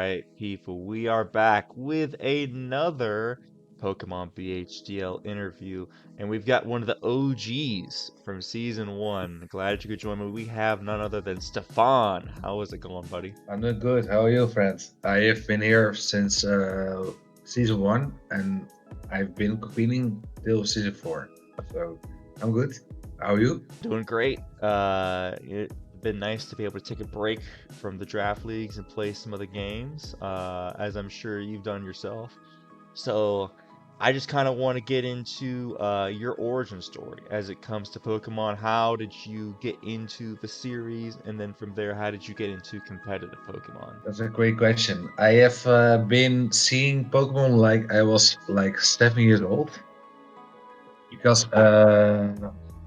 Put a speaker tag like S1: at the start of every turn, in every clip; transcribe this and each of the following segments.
S1: right, people, we are back with another Pokemon BHDL interview, and we've got one of the OGs from Season 1. Glad you could join me. We have none other than Stefan. How is it going, buddy?
S2: I'm doing good. How are you, friends? I have been here since season 1 and I've been competing till season 4. So I'm good. How are you?
S1: Doing great. It's been nice to be able to take a break from the draft leagues and play some of the games, as I'm sure you've done yourself. So I just kind of want to get into your origin story as it comes to Pokemon. How did you get into the series? And then from there, how did you get into competitive Pokemon?
S2: That's a great question. I have been seeing Pokemon like I was like 7 years old because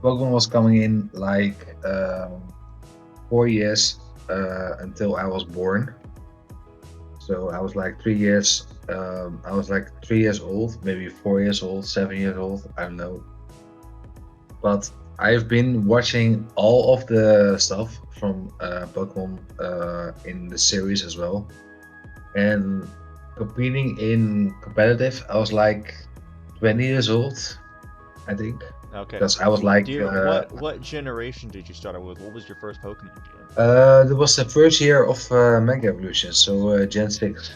S2: Pokemon was coming in like 4 years until I was born. So I was like 3 years. I was like 3 years old, maybe 4 years old, 7 years old. I don't know. But I've been watching all of the stuff from Pokemon in the series as well, and competing in competitive. I was like 20 years old, I think,
S1: Okay.
S2: because I was like,
S1: What generation did you start out with? What was your first Pokemon gen?
S2: there was the first year of Mega Evolution, so Gen 6.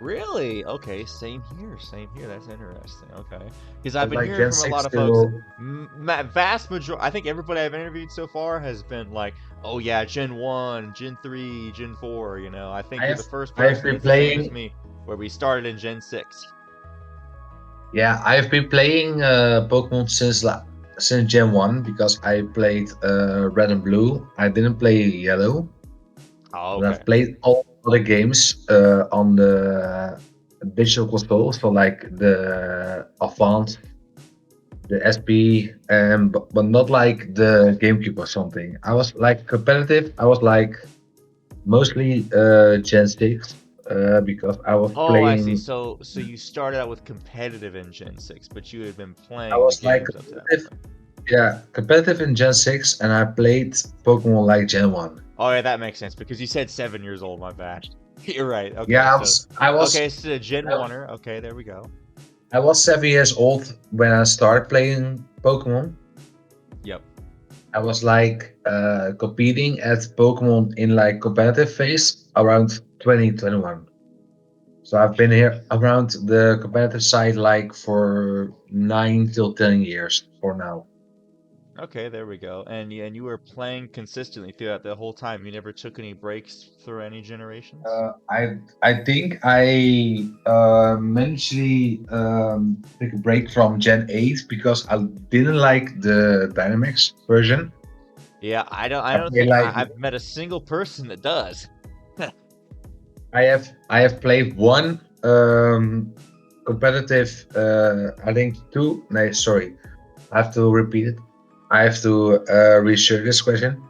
S1: Really? Okay, same here. Same here. That's interesting. Okay, because
S2: I
S1: I've
S2: was
S1: been
S2: like
S1: hearing
S2: Gen
S1: from a lot
S2: 6
S1: of folks.
S2: till
S1: Vast majority. I think everybody I've interviewed so far has been like, "Oh yeah, Gen 1, Gen 3, Gen 4." You know, I think
S2: I
S1: you're
S2: have
S1: the first
S2: I have
S1: person
S2: been
S1: that's the same as
S2: playing.
S1: me, where we started in Gen 6.
S2: Yeah, I've been playing Pokemon since Gen 1 because I played Red and Blue. I didn't play Yellow,
S1: Oh,
S2: but
S1: okay.
S2: I've played all other games on the digital console, so like the Advance, the SP, but not like the GameCube or something. I was like competitive. I was like mostly Gen 6 because I was
S1: Oh, I see.
S2: playing.
S1: So you started out with competitive in Gen 6, but you had been
S2: I
S1: playing the
S2: was like
S1: games up to that
S2: competitive.
S1: point.
S2: Yeah, competitive in Gen 6, and I played Pokemon like Gen 1.
S1: Oh yeah, that makes sense because you said 7 years old. My bad. You're right. Okay,
S2: Yeah,
S1: so okay, so Gen
S2: I,
S1: 1er. Okay, there we go.
S2: I was 7 years old when I started playing Pokemon.
S1: Yep.
S2: I was like competing at Pokemon in like competitive phase around 2021. So I've been here around the competitive side like for 9 till 10 years for now.
S1: Okay, there we go. And you were playing consistently throughout the whole time. You never took any breaks through any generations?
S2: I think I mentally took a break from Gen 8 because I didn't like the Dynamax version.
S1: Yeah, I
S2: I
S1: don't
S2: play
S1: think
S2: like
S1: I've met a single person that does.
S2: I have played one competitive. I think two. No, sorry, I have to repeat it. I have to research this question.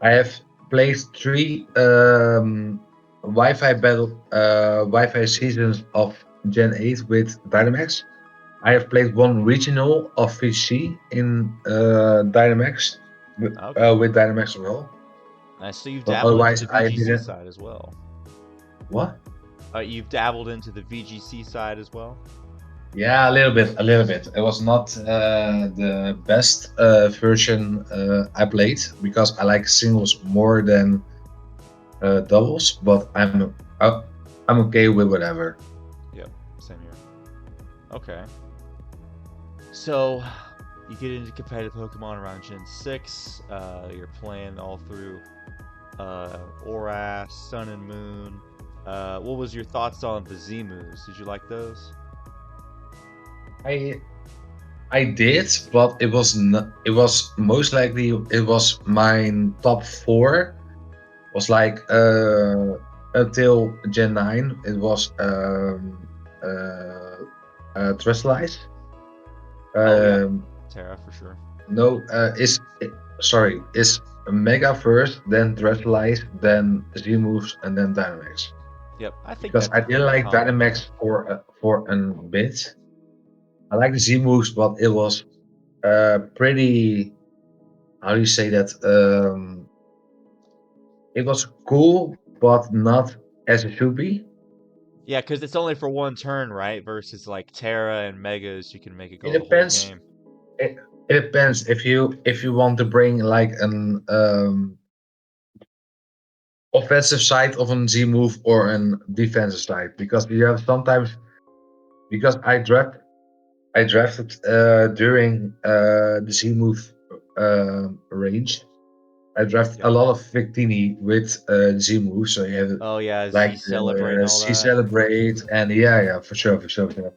S2: I have played three Wi-Fi seasons of Gen 8 with Dynamax. I have played one regional of VC in Dynamax
S1: Okay.
S2: with Dynamax as well.
S1: So you've
S2: But
S1: dabbled into
S2: otherwise,
S1: the
S2: I
S1: VGC
S2: didn't.
S1: side as well.
S2: What?
S1: You've dabbled into the VGC side as well.
S2: Yeah, a little bit, a little bit. It was not the best version I played because I like singles more than doubles. But I'm okay with whatever.
S1: Yep, same here. Okay. So you get into competitive Pokemon around Gen 6. You're playing all through Oras, Sun and Moon. What was your thoughts on the Z moves? Did you like those?
S2: I I did, but it was not, it was most likely it was my top four. Was like until Gen 9 it was Trustlize.
S1: Oh yeah,
S2: Um,
S1: Terra for sure.
S2: no, sorry, is Mega first, then Trustlize, then Z moves, and then Dynamax.
S1: Yep, I think
S2: Because
S1: that's
S2: I
S1: a
S2: didn't
S1: fair
S2: like
S1: comment there.
S2: Dynamax for a bit. I like the Z moves, but it was pretty. How do you say that? It was cool, but not as it should be.
S1: Yeah, because it's only for one turn, right? Versus like Terra and Megas, you can make it
S2: It
S1: go the whole
S2: depends.
S1: game.
S2: It depends if you want to bring like an offensive side of an Z move or an defensive side, because you have sometimes, because I drafted during the Z move range. I drafted a
S1: Yep.
S2: lot of Victini with Z move, so you have
S1: Oh yeah, Z
S2: like
S1: Celebrate and all
S2: C
S1: that.
S2: Celebrate, and yeah, for sure, for sure, for sure.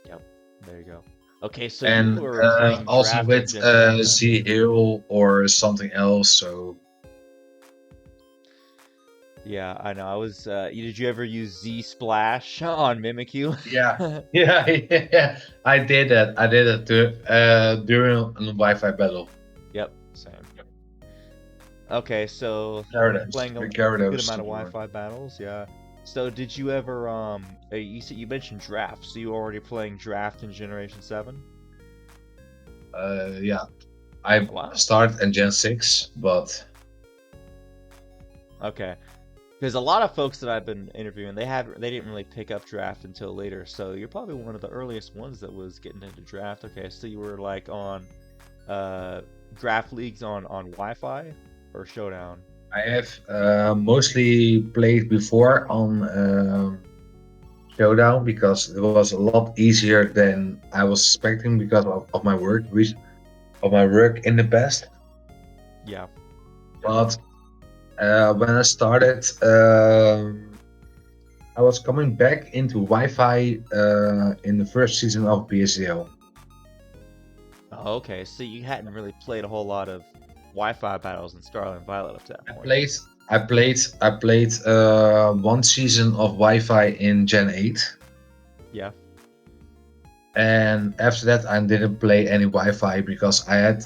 S1: Yep. There you go. Okay, so you
S2: And
S1: were playing
S2: also
S1: draft on
S2: with
S1: Gen 7 then.
S2: Z Hill or something else. So
S1: Yeah, I know. I was. Did you ever use Z Splash on Mimikyu?
S2: yeah, yeah, yeah. I did that. I did it during a Wi-Fi battle.
S1: Yep, same. Okay, so
S2: Gyarados,
S1: playing
S2: the
S1: a good
S2: Gyarados
S1: amount
S2: to
S1: of
S2: be one.
S1: Wi-Fi battles, yeah. So did you ever you said you mentioned draft, so you were already playing draft in Generation 7?
S2: Yeah, I
S1: Wow.
S2: started in Gen 6, but
S1: Okay. Because a lot of folks that I've been interviewing, they didn't really pick up draft until later. So you're probably one of the earliest ones that was getting into draft. Okay, so you were like on uh draft leagues on Wi-Fi or Showdown?
S2: I have mostly played before on Showdown because it was a lot easier than I was expecting because of my work, of my work in the past.
S1: Yeah.
S2: But when I started, I was coming back into Wi-Fi in the first season of BHDL.
S1: Oh, okay, so you hadn't really played a whole lot of Wi-Fi battles in Scarlet and Violet up to that
S2: I
S1: point.
S2: played, I played one season of Wi-Fi in Gen 8,
S1: Yeah.
S2: and after that I didn't play any Wi-Fi because I had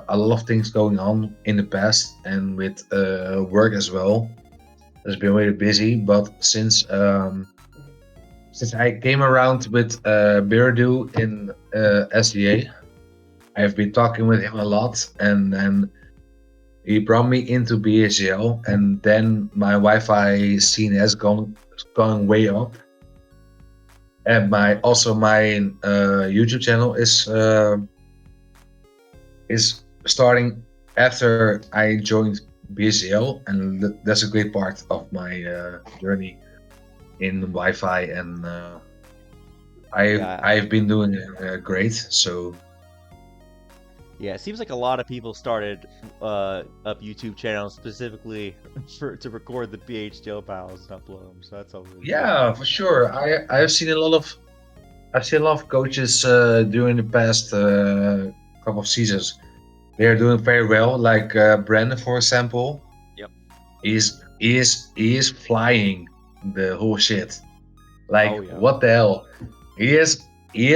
S2: a lot of things going on in the past and with work as well. It's been really busy, but since I came around with Beardo in SDA, I have been talking with him a lot, and then he brought me into BHL, and then my Wi-Fi scene has gone way up, and my
S1: Okay.
S2: also my YouTube channel is starting after I joined BHL, and that's a great part of my journey in Wi-Fi, and
S1: Yeah.
S2: I've been doing great. So
S1: Yeah, it seems like a lot of people started up YouTube channels specifically to record the BHDL battles and upload them. So that's all really cool.
S2: yeah, for sure. I've seen a lot of coaches during the past couple of seasons. They're doing very well. Like Brandon, for example,
S1: Yep.
S2: he is flying the whole shit.
S1: Oh
S2: Like
S1: yeah.
S2: what the hell? He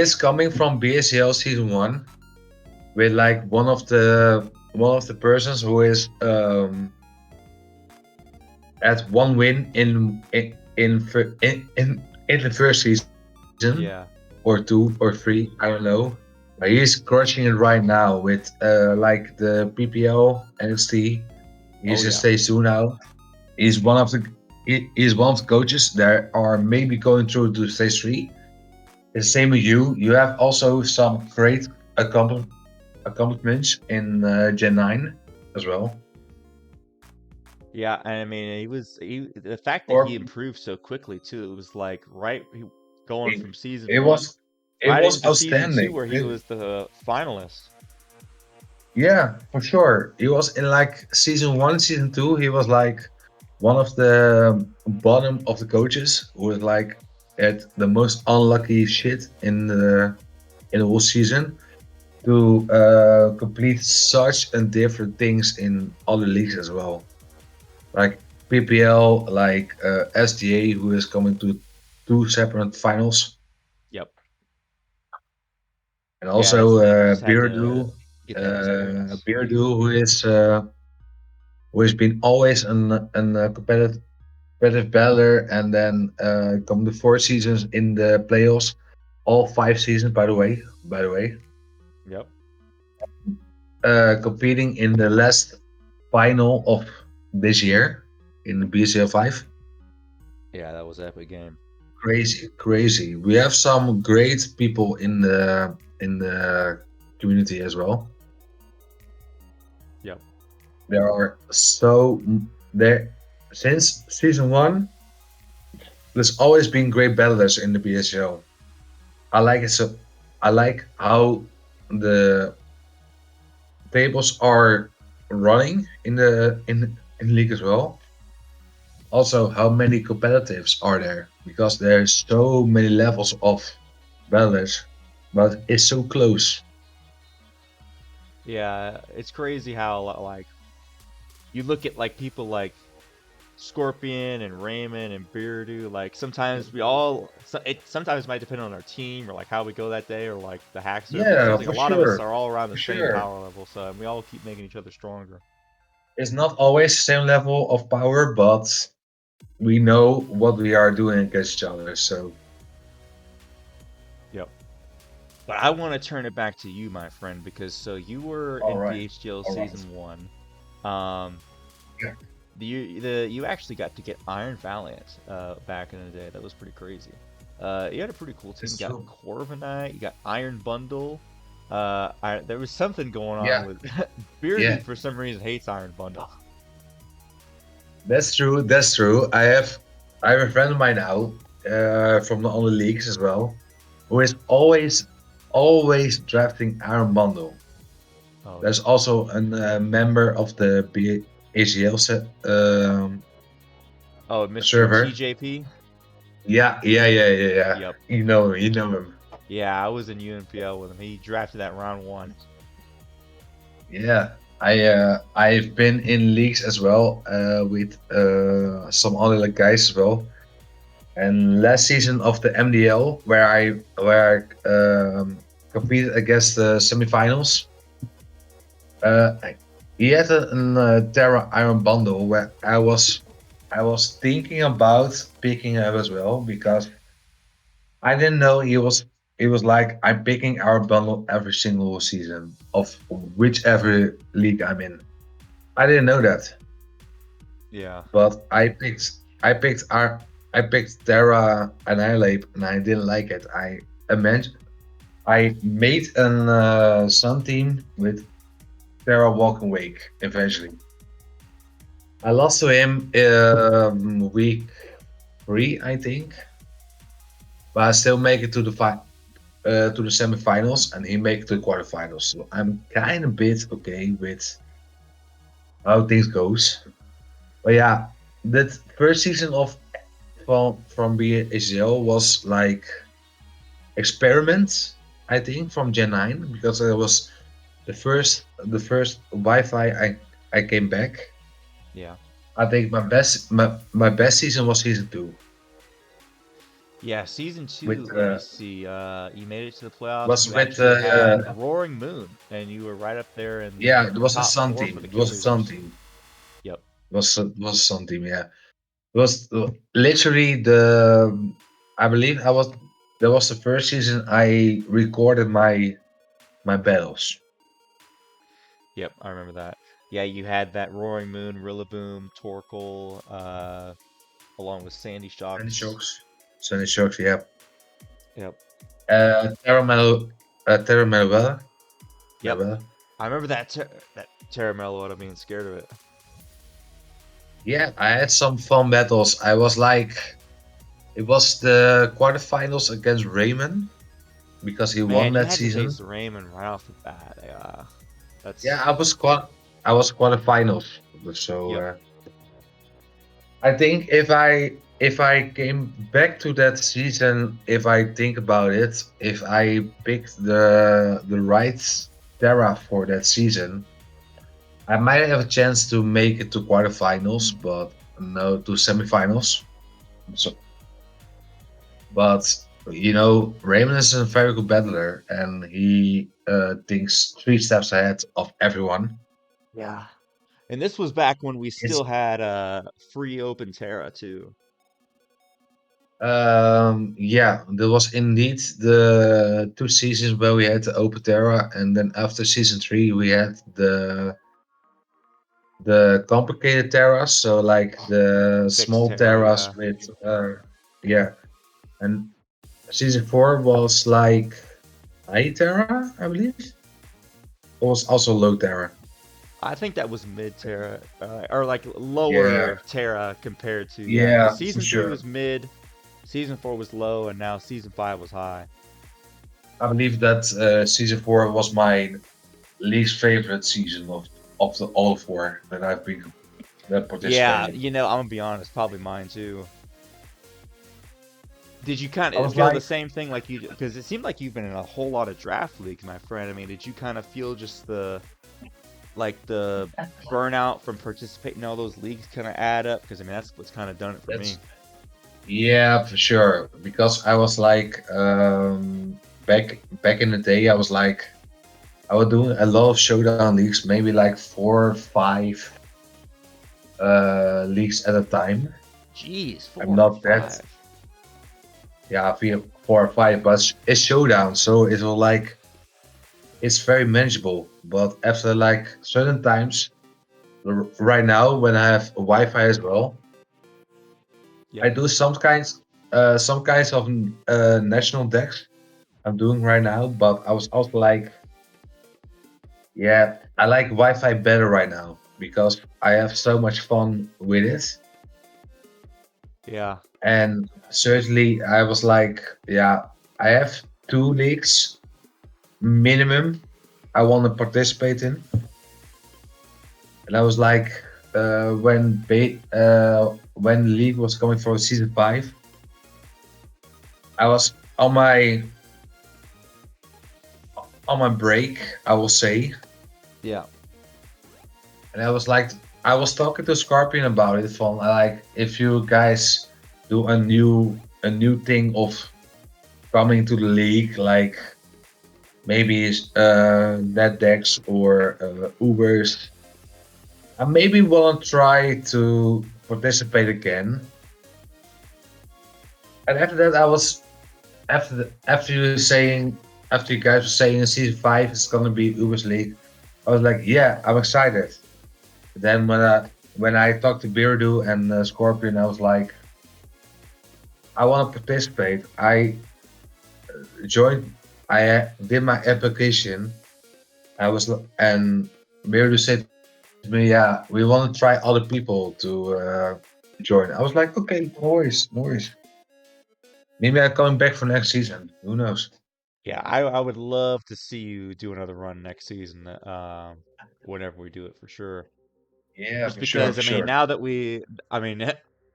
S2: is coming from BSL season one with like one of the persons who is at one win in the first season
S1: Yeah.
S2: or two or three, I don't know. But he's crushing it right now with like the PPL NXT.
S1: Oh
S2: He's in
S1: yeah.
S2: stage two now. He's one of the he's one of the coaches that are maybe going through to stage three. It's the same with you. You have also some great accomplishments in Gen 9 as well.
S1: Yeah, and I mean, the fact that he
S2: Or
S1: improved so quickly too. It was like going
S2: it,
S1: from season
S2: it
S1: one
S2: was it
S1: right
S2: was
S1: into season two
S2: outstanding.
S1: where he was the finalist.
S2: Yeah, for sure. He was in like season one, season two. He was like one of the bottom of the coaches who was like at the most unlucky shit in the whole season to complete such and different things in other leagues as well. Like PPL, like SDA, who is coming to two separate finals,
S1: Yep.
S2: and
S1: Yeah,
S2: also
S1: that's he just had to
S2: Beardo,
S1: get that experience.
S2: who has been always an competitive battler, and then come the 4 seasons in the playoffs, all 5 seasons, by the way.
S1: Yep.
S2: Competing in the last final of this year in the BCL 5.
S1: Yeah, that was an epic game.
S2: crazy, crazy. We have some great people in the community as well.
S1: Yep.
S2: There are so there since season one. There's always been great battlers in the BSL. I like it so. I like how the tables are running in the league as well. Also, how many competitives are there? Because there's so many levels of battlers, but it's so close.
S1: Yeah, it's crazy how like you look at like people like Scorpion and Raymond and Beardo. Like sometimes it sometimes might depend on our team or like how we go that day or like the hack server. But it
S2: Yeah,
S1: seems like a
S2: for
S1: lot of us
S2: sure,
S1: are all around the
S2: for
S1: same
S2: sure.
S1: power level, so and we all keep making each other stronger.
S2: It's not always the same level of power, but we know what we are doing against each other. So,
S1: Yep. But I want to turn it back to you, my friend, because so you were
S2: all
S1: in
S2: right,
S1: BHDL
S2: all right.
S1: season one. Um,
S2: Yeah,
S1: you actually got to get Iron Valiant back in the day. That was pretty crazy. You had a pretty cool team. You
S2: it's
S1: got
S2: true.
S1: Corviknight, you got Iron Bundle. There was something going on
S2: Yeah,
S1: with
S2: yeah.
S1: Beardy for some reason hates Iron Bundle.
S2: That's true. That's true. I have a friend of mine now from the other leagues as well, who is always drafting Aaron Bundle.
S1: Oh
S2: There's
S1: yeah.
S2: also a member of the ACL
S1: Oh, Mr.
S2: server.
S1: TJP.
S2: Yeah.
S1: Yep.
S2: You know him.
S1: Yeah, I was in UNPL with him. He drafted that round one.
S2: Yeah, I've been in leagues as well with some other guys as well. And last season of the MDL, where I competed against the semifinals, he had a Terra Iron bundle where I was thinking about picking him as well because I didn't know he was like I'm picking our bundle every single season of whichever league I'm in. I didn't know that,
S1: Yeah.
S2: but I picked Terra Annihilate and I didn't like it. I made an Sun team with Terra Walking Wake eventually. I lost to him week three, I think, but I still make it to to the semifinals, and he make it to the quarterfinals. So I'm kind of bit okay with how things goes. But yeah, that first season of from BHDL was like experiment, I think, from Gen 9 because it was the first Wi-Fi I came back.
S1: Yeah.
S2: I think my best season was season two
S1: Yeah, season two,
S2: with
S1: let me see. You made it to the playoffs.
S2: was
S1: You
S2: with
S1: actually had Roaring Moon, and you were right up there in
S2: yeah, it
S1: the
S2: was a
S1: top
S2: Sun
S1: four
S2: team.
S1: for the
S2: It was
S1: kill
S2: a Sun
S1: leaders.
S2: team.
S1: Yep.
S2: It was a Sun team. Yeah, it was literally the I believe I was that was the first season I recorded my battles.
S1: Yep, I remember that. Yeah, you had that Roaring Moon, Rillaboom, Torkoal, along with Sandy
S2: Sandy
S1: Shocks.
S2: Shocks. Sandy Shocks, yeah.
S1: Yep.
S2: Terra Manuela.
S1: Yep. I remember that Terramello being scared of it.
S2: Yeah, I had some fun battles. I was like, it was the quarterfinals against Raymond because he won
S1: Man, you
S2: that
S1: had to
S2: season.
S1: face Raymond right off the bat.
S2: Yeah,
S1: That's
S2: I was quarterfinals. So
S1: yep.
S2: I think if I came back to that season, if I think about it, if I picked the right Terra for that season, I might have a chance to make it to quarterfinals, but no to semifinals. So, but you know, Raymond is a very good battler, and he thinks three steps ahead of everyone.
S1: Yeah. And this was back when we
S2: It's
S1: still had free open Terra too.
S2: yeah, there was indeed the two seasons where we had the Open Terra, and then after season three we had the complicated terras, so like the
S1: Fixed
S2: small
S1: Terra,
S2: terras
S1: yeah.
S2: with yeah. And season 4 was like high Terra, I believe. Or was also low Terra.
S1: I think that was mid Terra, or like
S2: Yeah,
S1: lower Terra compared to, yeah, because
S2: yeah, for
S1: season 3
S2: sure.
S1: was mid, season 4 was low, and now season 5 was high.
S2: I believe that season 4 was my least favorite season of the all four that I've been that
S1: Yeah,
S2: participated.
S1: I'm gonna be honest, probably mine too. Did you kind
S2: I
S1: of
S2: was
S1: feel the
S2: like,
S1: same thing like you, because it seemed like you've been in a whole lot of draft leagues, my friend. I mean, did you kind of feel just the burnout from participating in all those leagues kind of add up? Because I mean, that's what's kind of done it for me.
S2: that's yeah, for sure. Because I was like, back in the day, I was like, I was doing a lot of showdown leagues, maybe like 4 or 5 leagues at a time.
S1: Jeez,
S2: I'm
S1: 4 or
S2: not that,
S1: 5.
S2: yeah, 4 or 5, but it's showdown, so it was like it's very manageable. But after like certain times, right now when I have Wi-Fi as well, I
S1: Yep.
S2: do some kinds of national decks I'm doing right now. But I was also like, yeah, I like Wi-Fi better right now because I have so much fun with it.
S1: Yeah.
S2: And certainly, I was like, yeah, I have 2 leagues minimum I want to participate in. And I was like, when League was coming for season 5, I was on my break, I will say,
S1: Yeah.
S2: and I was like, I was talking to Scorpion about it. From like, if you guys do a new thing of coming to the league, like maybe net decks or Ubers, I maybe want to try to participate again. And after that, I was after you guys were saying in season 5 it's gonna be Uber's League, I was like, yeah, I'm excited. Then when I talked to Beardo and Scorpion, I was like, I want to participate. I joined. I did my application. And Beardo said to me, yeah, we want to try other people to join. I was like, okay, no worries, no worries. Maybe I'm coming back for next season. Who knows?
S1: Yeah, I would love to see you do another run next season, whenever we do it for sure.
S2: Yeah,
S1: Just
S2: for sure,
S1: because,
S2: for
S1: I mean,
S2: sure.
S1: now that I mean,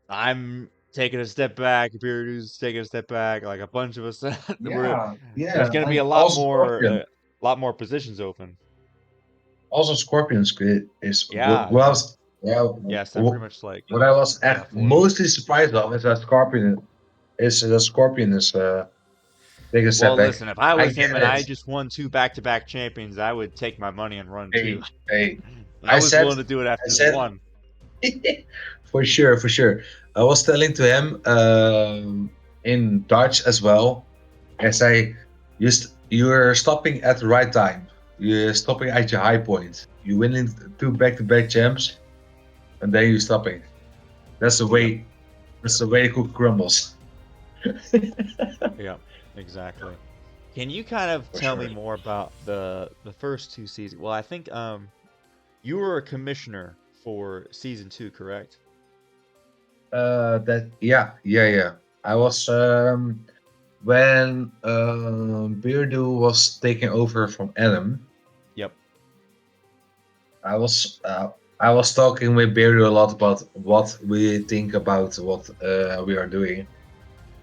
S1: I'm taking a step back, Beardu's taking a step back, like a bunch of us,
S2: Yeah,
S1: there's
S2: yeah,
S1: gonna be
S2: and also Scorpion.
S1: a lot more positions open.
S2: Also, Scorpion's is
S1: Yeah,
S2: what I was, yeah,
S1: yes, I'm pretty much like,
S2: what I was
S1: yeah, fully.
S2: mostly surprised of is that Scorpion is taking a step
S1: Well,
S2: back.
S1: listen, if I
S2: I
S1: was him
S2: get
S1: and I
S2: it.
S1: just won 2 back-to-back champions, I would take my money and run too.
S2: Hey, hey,
S1: I
S2: I
S1: was
S2: said,
S1: willing to do it
S2: I
S1: after just
S2: said,
S1: one.
S2: for sure, for sure. I was telling to him in Dutch as well. I say, you're stopping at the right time. You're stopping at your high point. You're winning 2 back-to-back champs, and then you're stopping. That's the
S1: Yep,
S2: way. That's the way the cookie crumbles.
S1: yep, exactly. Can you kind of
S2: For
S1: tell
S2: sure.
S1: me more about the first 2 seasons? Well, I think you were a commissioner for season 2, correct?
S2: That yeah. I was when Beardo was taking over from Adam.
S1: Yep.
S2: I was uh, I was talking with Beardo a lot about what we think about what we are doing.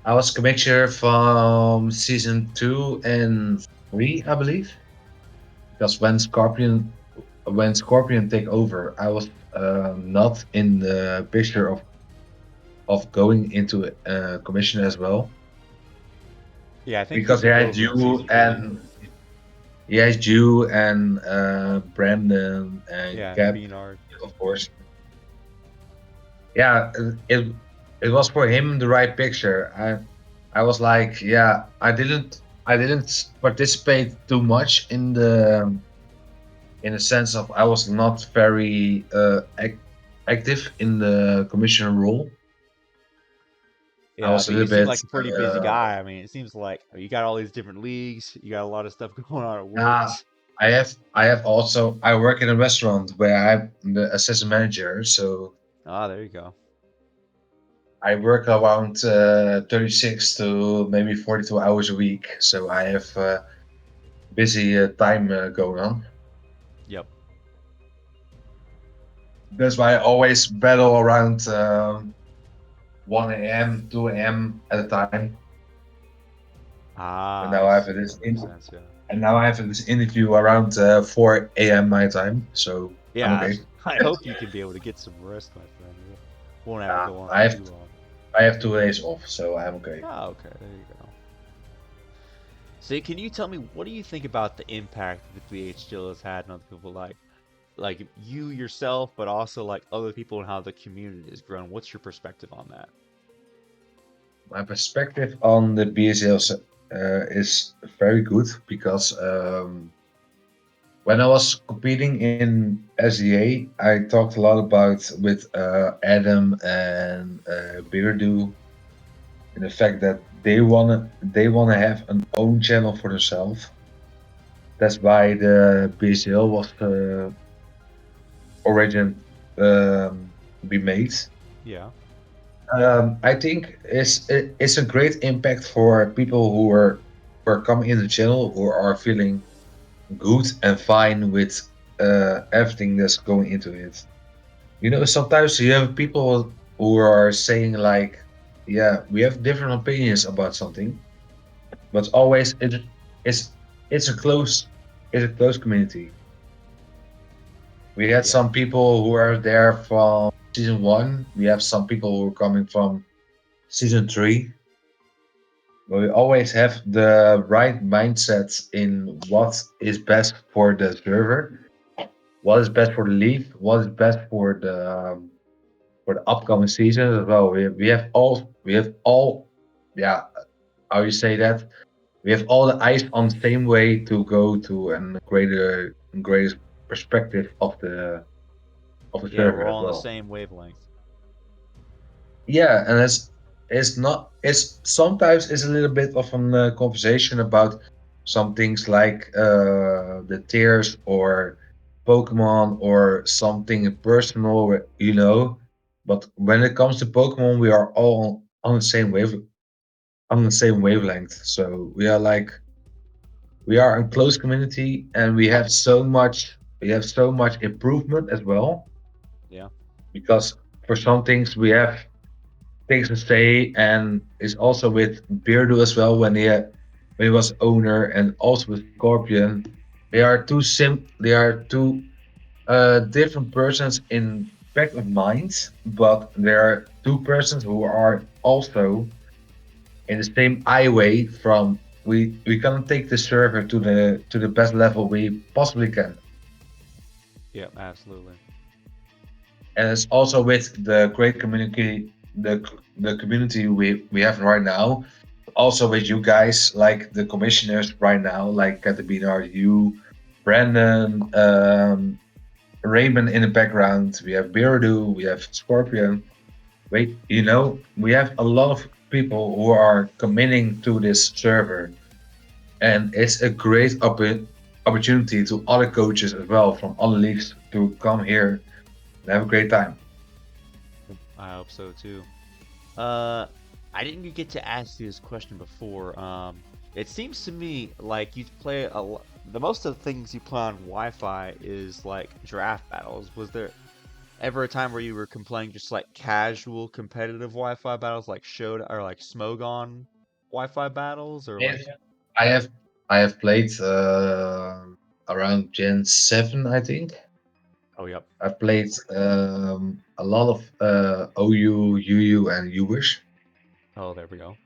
S2: I was commissioner from season 2 and 3, I believe, because when Scorpion take over, I was not in the picture of going into commission as well,
S1: Yeah, I think he
S2: because
S1: took over in season 3.
S2: he has you and Brandon and
S1: Yeah, and
S2: Cap,
S1: Beanard.
S2: of course. Yeah, it was for him the right picture. I was like, yeah, I didn't participate too much in the sense of I was not very active in the commissioner role. I
S1: Yeah,
S2: was a
S1: but you
S2: little
S1: seem
S2: bit.
S1: like a pretty busy guy. I mean, it seems like you got all these different leagues. You got a lot of stuff going on at work.
S2: Uh, I have also I work in a restaurant where I'm the assistant manager, so
S1: Ah, there you go.
S2: I work around 36 to maybe 42 hours a week. So I have busy time going on.
S1: Yep.
S2: That's why I always battle around 1 a.m., 2 a.m. at a time. And
S1: Ah,
S2: now
S1: I
S2: I have
S1: see.
S2: this
S1: That makes sense. Yeah.
S2: and now I have this interview around 4 a.m. my time. So I'm
S1: Yeah.
S2: okay.
S1: I hope you can be able to get some rest, my friend. It won't have to go on
S2: I
S1: for
S2: have
S1: too long.
S2: I have 2 days off, so I'm okay.
S1: Oh, okay. There you go. So, can you tell me what do you think about the impact that the BHDL has had on other people, like you yourself, but also like other people and how the community has grown? What's your perspective on that?
S2: My perspective on the BSL is very good because when I was competing in SDA, I talked a lot about with Adam and Beardo and the fact that they wanna have an own channel for themselves. That's why the BSL was origin be made.
S1: Yeah.
S2: I think it's a great impact for people who are coming in the channel who are feeling good and fine with everything that's going into it. Sometimes you have people who are saying like, "Yeah, we have different opinions about something," but always it's it's a close it's a close community. We had
S1: Yeah.
S2: some people who are there from season one. We have some people who are coming from season three. But we always have the right mindset in what is best for the server, what is best for the league, what is best for the upcoming season as well. We have all yeah, how you say that? We have all the eyes on the same way to go to a greater perspective of the
S1: Yeah.
S2: server
S1: We're
S2: as
S1: all on the
S2: well.
S1: same wavelength.
S2: Yeah, and it's not it's sometimes it's a little bit of a conversation about some things like the tiers or Pokemon or something personal. But when it comes to Pokemon, we are all on the same wavelength. So we are a close community, and we have so much improvement as well
S1: Yeah.
S2: because for some things we have things to say, and it's also with Beardo as well when he was owner, and also with Scorpion. They are two different persons in fact of mind, but they are two persons who are also in the same highway from we can take the server to the best level we possibly can.
S1: Yeah. Absolutely.
S2: And it's also with the great community the community we have right now, also with you guys like the commissioners right now, like Catabina, you, Brandon, Raymond in the background. We have Beardo, we have Scorpion. We have a lot of people who are committing to this server, and it's a great opportunity to other coaches as well from other leagues to come here and have a great time.
S1: I hope so too. Uh, I didn't get to ask you this question before. It seems to me like you play the most of the things you play on Wi-Fi is like draft battles. Was there ever a time where you were playing just like casual competitive Wi-Fi battles, like Showdown or like Smogon Wi-Fi battles, or like?
S2: Yes. I have I have played around Gen 7, I think.
S1: Oh, yep.
S2: I played a lot of OU, UU, and Ubers
S1: Oh, there we go.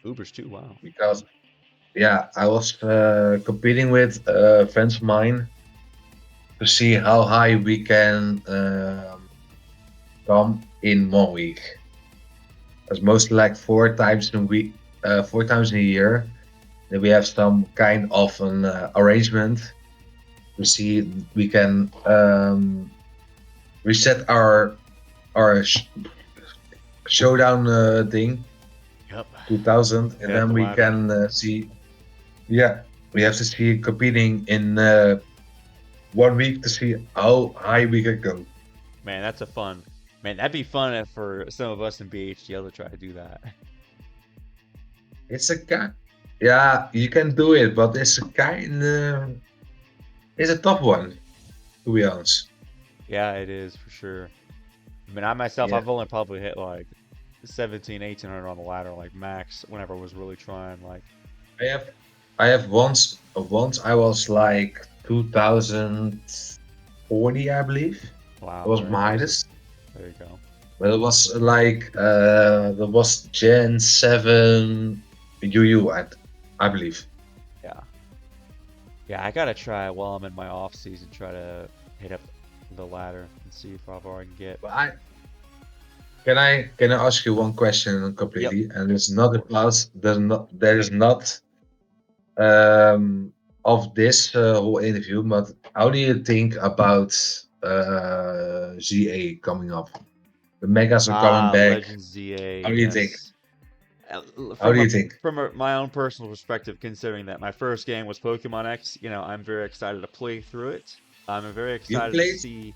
S1: Ubers too. Wow.
S2: because yeah, I was competing with friends of mine to see how high we can come in 1 week. It's mostly like 4 times a week, 4 times in a year. Then we have some kind of an arrangement to see we can reset our showdown thing.
S1: Yep.
S2: 2000, and
S1: Head up
S2: then
S1: the
S2: we
S1: ladder.
S2: can see. Yeah, we have to see competing in 1 week to see how high we can go.
S1: Man, that's a fun. Man, that'd be fun for some of us in BHDL to try to do that.
S2: It's a kind. Yeah, you can do it, but it's a kind. It's a tough one, to be honest.
S1: Yeah, it is for sure. I mean, I myself,
S2: Yeah,
S1: I've only probably hit like 17, 1800 on the ladder, like max, whenever I was really trying. Like,
S2: I have. I have once I was like 2040, I believe. It
S1: wow,
S2: was
S1: very
S2: my
S1: impressive.
S2: highest.
S1: There you go.
S2: But it was like there was Gen 7 UU, I believe.
S1: Yeah. Yeah, I gotta try while I'm in my off season, try to hit up the ladder and see how far I can get.
S2: But can I ask you one question
S1: Yep,
S2: completely? And it's not
S1: of course.
S2: about there is not um of this whole interview, but how do you think about ZA coming up? The megas are coming
S1: Ah,
S2: back.
S1: Legend ZA,
S2: How do you think?
S1: yes. Uh,
S2: How
S1: From
S2: do
S1: a
S2: you think?
S1: my own personal perspective, considering that my first game was Pokemon X, I'm very excited to play through it. I'm very
S2: You
S1: excited to
S2: played
S1: see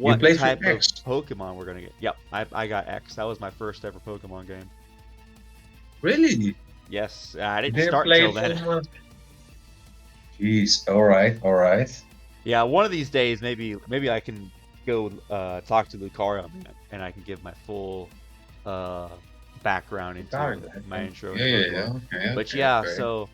S2: you
S1: what
S2: played through
S1: type of
S2: X.
S1: Pokemon we're gonna get. Yep, I got X. That was my first ever Pokemon game.
S2: Really?
S1: Yes, I
S2: You
S1: didn't
S2: didn't
S1: start
S2: play
S1: until
S2: it
S1: then.
S2: from Jeez, alright, alright.
S1: Yeah, one of these days, maybe I can go talk to Lucario and I can give my full uh, background
S2: Got
S1: into
S2: it.
S1: my intro
S2: Yeah,
S1: into
S2: yeah,
S1: Pokemon.
S2: yeah. Okay,
S1: But
S2: okay,
S1: yeah,
S2: okay.
S1: so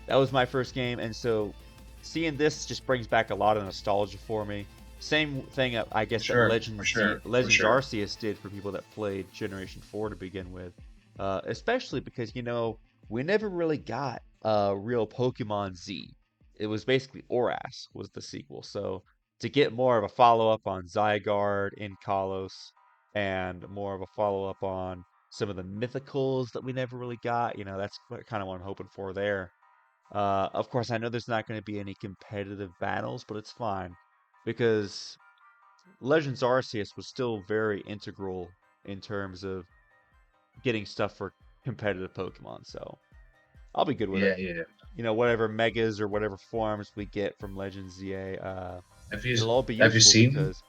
S1: that was my first game, and so seeing this just brings back a lot of nostalgia for me. Same thing, I
S2: For
S1: guess that
S2: sure, for sure, for
S1: Legends
S2: sure.
S1: Arceus did for people that played Generation 4 to begin with. Especially because we never really got real Pokemon Z. It was basically Oras was the sequel. So to get more of a follow up on Zygarde in Kalos and more of a follow up on some of the mythicals that we never really got, that's kind of what I'm hoping for there. Of course, I know there's not going to be any competitive battles, but it's fine because Legends Arceus was still very integral in terms of getting stuff for competitive Pokemon. So I'll be good with it.
S2: Yeah, yeah.
S1: Whatever megas or whatever forms we get from Legends ZA,
S2: Have you
S1: it'll all be
S2: have you
S1: useful
S2: seen
S1: because,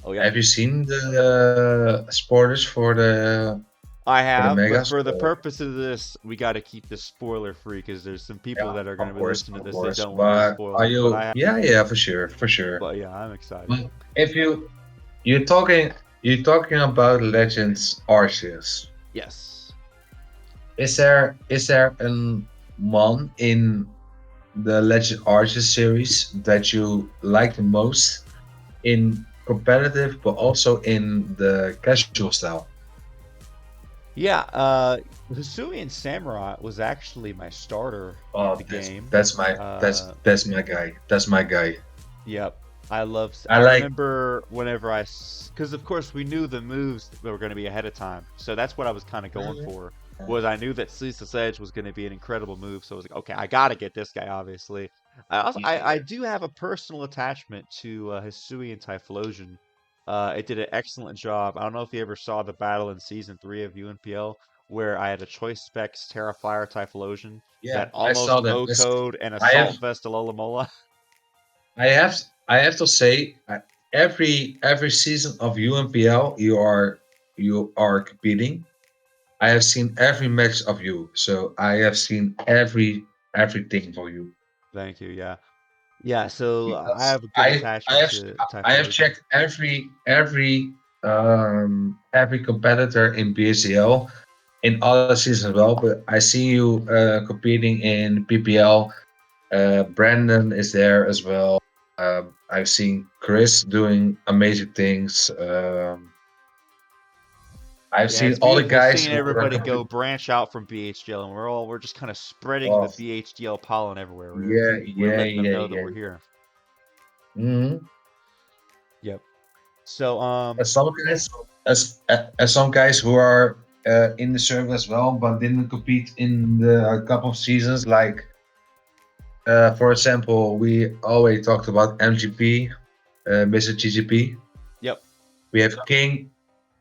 S1: oh yeah,
S2: have you seen the spoilers
S1: I
S2: for the
S1: have, but
S2: megas?
S1: for the
S2: Or
S1: purpose of this, we got to keep this spoiler free because there's some people
S2: yeah,
S1: that are going to be listening to
S2: of
S1: this that
S2: course.
S1: don't want to be
S2: But are
S1: spoiled. But
S2: you? Yeah, yeah, for sure, for sure.
S1: yeah, I'm excited.
S2: But if you're talking about Legends Arceus,
S1: Yes.
S2: is there an one in the Legend Arceus series that you like the most in competitive, but also in the casual style?
S1: Yeah, Hisuian Samurai was actually my starter in
S2: Oh,
S1: the game.
S2: that's my
S1: Uh,
S2: that's my guy. That's my guy.
S1: yep.
S2: I
S1: I
S2: like.
S1: remember whenever because of course we knew the moves that were going to be ahead of time. So that's what I was kind of going for, was I knew that Ceaseless Edge was going to be an incredible move. So I was like, okay, I got to get this guy, obviously. I
S2: Yeah.
S1: do have a personal attachment to Hisuian Typhlosion. It did an excellent job. I don't know if you ever saw the battle in season 3 of UNPL where I had a Choice Specs Terrafire Typhlosion
S2: Yeah,
S1: that
S2: I saw
S1: almost
S2: that.
S1: OHKO'd an
S2: I have,
S1: Assault Vest Alola.
S2: I have to say, every season of UMPL, you are competing. I have seen every match of you, so I have seen everything for you.
S1: Thank you. Yeah. Yeah, so I
S2: Because
S1: have a good
S2: I
S1: attachment
S2: have
S1: to
S2: I have
S1: Typhlosion.
S2: checked every competitor in BHDL in other seasons as well, but I see you competing in PPL. Brandon is there as well. I've seen Chris doing amazing things. I've
S1: Yeah,
S2: seen
S1: it's
S2: all the
S1: beautiful
S2: guys
S1: seeing
S2: who are
S1: everybody go
S2: competing.
S1: branch out from BHDL, and we're just kind of spreading the
S2: Oh,
S1: BHDL pollen everywhere.
S2: yeah,
S1: We're
S2: yeah,
S1: letting them
S2: yeah,
S1: know that
S2: yeah.
S1: we're here.
S2: Hmm.
S1: Yep. So
S2: As some guys, as some guys who are in the circle as well, but didn't compete in a couple of seasons. Like, for example, we always talked about MGP, Mr. GGP.
S1: yep.
S2: We have King.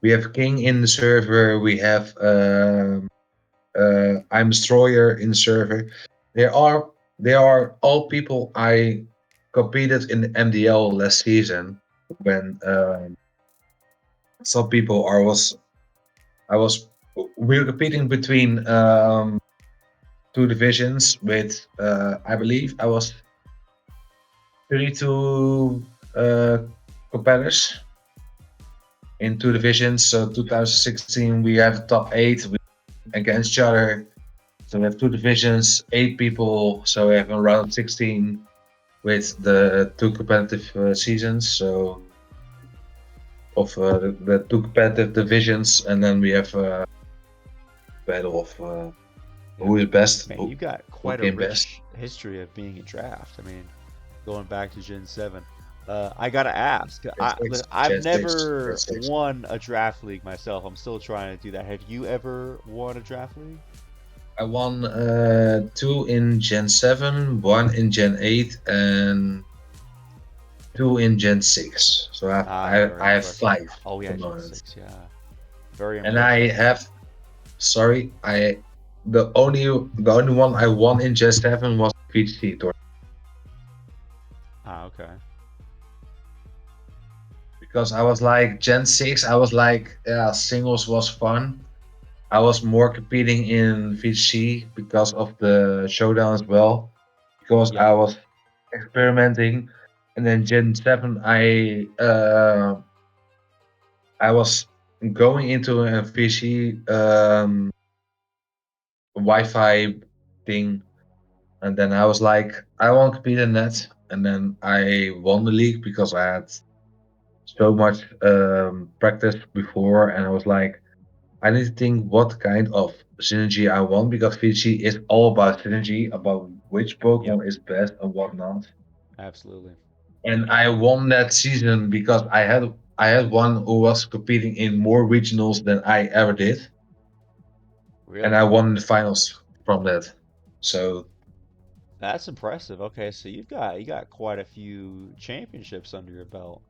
S2: We have King in the server. We have I'm Destroyer in the server. They are all people I competed in the MDL last season when some people I was we were competing between two divisions with I believe I was 32 competitors in two divisions. So 2016 we have top 8 against each other. So we have two divisions, 8 people. So we have a round 16 with the two competitive seasons. So of the two competitive divisions, and then we have battle of who is best,
S1: Man, you got
S2: who
S1: quite a
S2: came best.
S1: rich history of being in draft. I mean, going back to Gen 7. I gotta ask,
S2: Gen 6,
S1: I've
S2: Gen 6, Gen
S1: never
S2: 6.
S1: won a draft league myself. I'm still trying to do that. Have you ever won a draft league?
S2: I won 2 in Gen 7, 1 in Gen 8, and 2 in Gen 6. So
S1: Ah, very
S2: I have
S1: impressive.
S2: 5
S1: Oh
S2: at
S1: yeah,
S2: the
S1: Gen
S2: moment.
S1: 6, yeah. Very
S2: And I
S1: impressive.
S2: have, sorry, I the only one I won in Gen 7 was VGC tournament
S1: Ah, okay.
S2: because I was like Gen 6. I was like, yeah, singles was fun. I was more competing in VGC because of the showdown as well, because
S1: Yep.
S2: I was experimenting. And then Gen 7, I was going into a VC Wi-Fi thing, and then I was like, I want to compete in that. And then I won the league because I had so much practice before, and I was like, I need to think what kind of synergy I want because VC is all about synergy, about which
S1: Yep.
S2: Pokemon is best and what not.
S1: Absolutely.
S2: And I won that season because I had one who was competing in more regionals than I ever did, and
S1: Really?
S2: I won the finals from that. So
S1: That's impressive. Okay, so you got quite a few championships under your belt.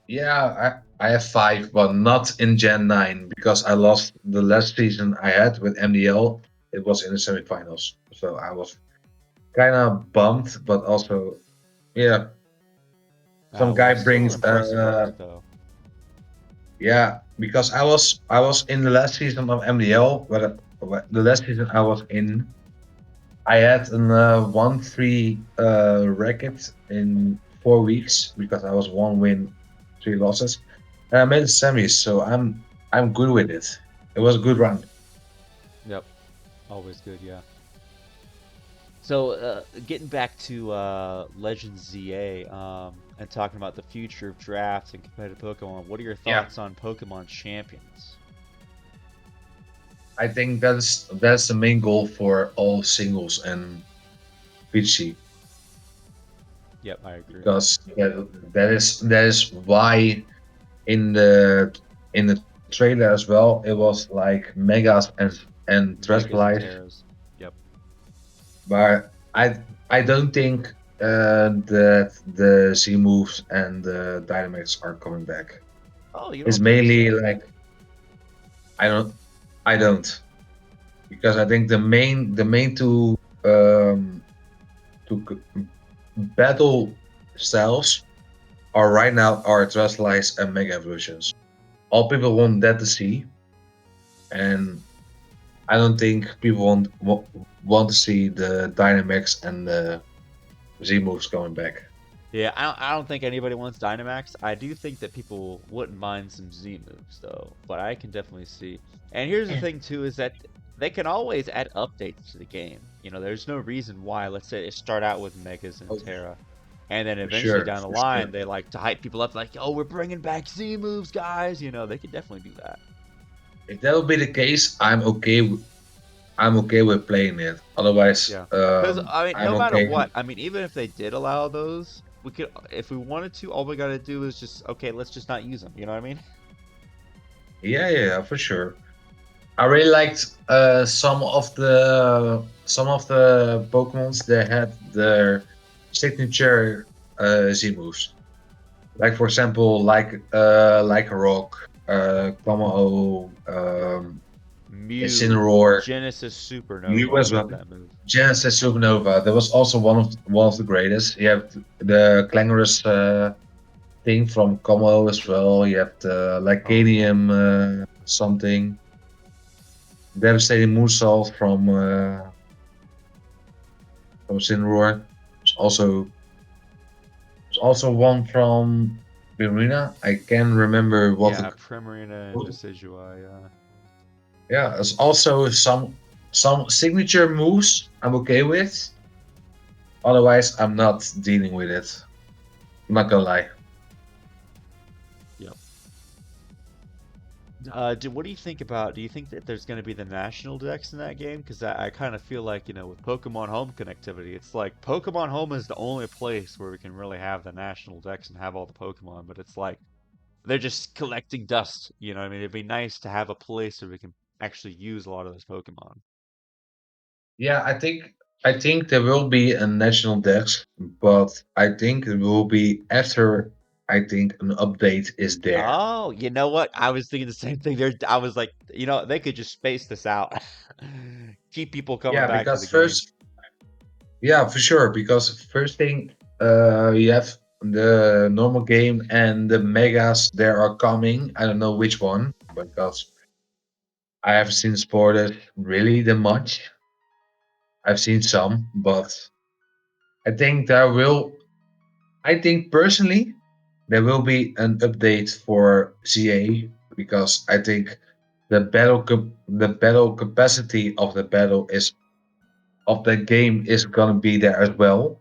S2: yeah, I have 5, but not in Gen 9 because I lost the last season I had with MDL. It was in the semifinals, so I was kind of bummed, but also yeah,
S1: Ah,
S2: some
S1: well,
S2: guy
S1: still an
S2: brings
S1: impressive record though.
S2: yeah, because I was in the last season of MDL, the last season I was in, I had an 1-3 record in 4 weeks because I was 1 win, 3 losses, and I made the semis, so I'm good with it. It was a good run.
S1: Yep. Always good, yeah. So, getting back to Legends ZA, and talking about the future of drafts and competitive Pokemon, what are your
S2: Yeah,
S1: thoughts on Pokemon Champions?
S2: I think that's the main goal for all singles and PC
S1: Yep, I agree.
S2: because that is why in the trailer as well, it was like megas and
S1: Megas and
S2: Terastallize,
S1: Terras. Yep.
S2: but I don't think that the Z moves and the dynamics are coming back.
S1: Oh, you
S2: It's
S1: don't think
S2: mainly
S1: so?
S2: like I don't I don't because I think the main two battle styles are right now are Terastallize and Mega Evolutions. All people want that to see, and I don't think people want to see the Dynamax and the Z moves going back.
S1: Yeah, I don't think anybody wants Dynamax. I do think that people wouldn't mind some Z moves though, but I can definitely see. And here's the thing too is that they can always add updates to the game. You know, there's no reason why, let's say they start out with Megas and
S2: Oh,
S1: Terra, and then
S2: for
S1: eventually
S2: sure,
S1: down the
S2: for
S1: line
S2: sure.
S1: they like to hype people up like, "Oh, we're bringing back Z moves, guys." You know, they could definitely do that.
S2: If that will be the case, I'm okay. I'm okay with playing it. Otherwise,
S1: Yeah. Because I mean,
S2: I'm
S1: no matter
S2: okay.
S1: what, I mean, even if they did allow those, we could, if we wanted to, all we gotta do is just, okay, let's just not use them. You know what I mean?
S2: Yeah, yeah, for sure. I really liked some of the Pokemons that had their signature Z moves. Like for example, like a rock. Como,
S1: Yeah. Mew,
S2: Incineroar,
S1: Genesis Supernova.
S2: Mew
S1: I
S2: as
S1: love
S2: well.
S1: that move.
S2: Genesis Supernova. That was also one of the greatest. You have the Clangorous thing from Como as well. You have the
S1: Oh yeah.
S2: Lacanium something. Devastating Moonsault from Incineroar. There's also one from Birina. I can't remember what the.
S1: Yeah, Primarina and Decidueye, yeah.
S2: Yeah, there's also some signature moves I'm okay with. Otherwise, I'm not dealing with it. I'm not gonna lie.
S1: Yep. What do you think about? Do you think that there's going to be the national dex in that game? Because I kind of feel like, with Pokemon Home connectivity, it's like Pokemon Home is the only place where we can really have the national dex and have all the Pokemon, but it's like they're just collecting dust. You know what I mean? It'd be nice to have a place where we can actually use a lot of those Pokemon.
S2: Yeah, I think there will be a national dex, but I think it will be after I think an update is there.
S1: Oh, you know what? I was thinking the same thing there. I was like, they could just space this out. Keep people coming
S2: Yeah,
S1: back to the
S2: because
S1: game.
S2: first, yeah, for sure. Because first thing, you have the normal game and the megas. There are coming. I don't know which one because I haven't seen sported really that much. I've seen some, but I think there will. I think personally, there will be an update for CA because I think the battle capacity of the battle is of the game is gonna be there as well.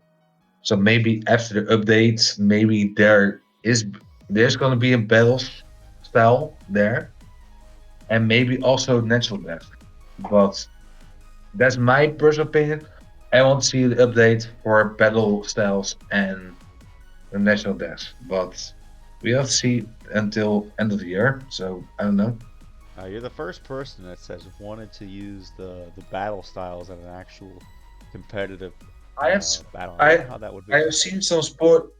S2: So maybe after the update, maybe there's gonna be a battle style there, and maybe also natural death. But that's my personal opinion. I want to see the update for battle styles and the national death, but we have to see until end of the year. So I don't know.
S1: You're the first person that says wanted to use the battle styles in an actual competitive
S2: I have
S1: battle. I wonder
S2: I
S1: how that would
S2: I
S1: be.
S2: have seen some sport.